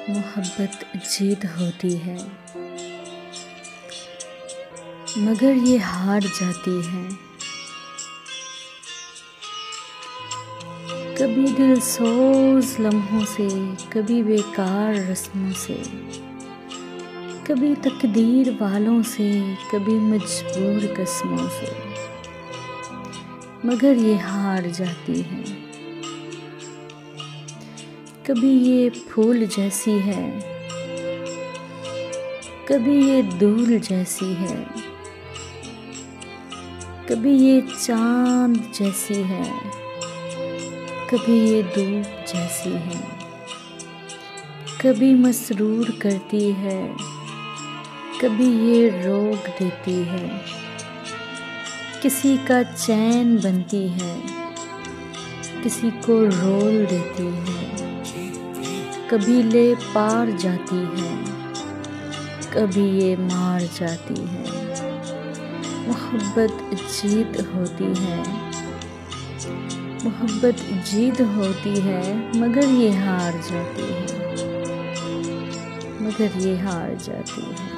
मोहब्बत जीत होती है मगर ये हार जाती है। कभी दिल सोज लम्हों से, कभी बेकार रस्मों से, कभी तकदीर वालों से, कभी मजबूर कस्मों से, मगर ये हार जाती है। कभी ये फूल जैसी है, कभी ये धूल जैसी है, कभी ये चांद जैसी है, कभी ये धूप जैसी है। कभी मसरूर करती है, कभी ये रोक देती है। किसी का चैन बनती है, किसी को रोल देती है। कभी ले पार जाती है, कभी ये मार जाती है। मोहब्बत जीत होती है, मोहब्बत जीत होती है मगर ये हार जाती है, मगर ये हार जाती है।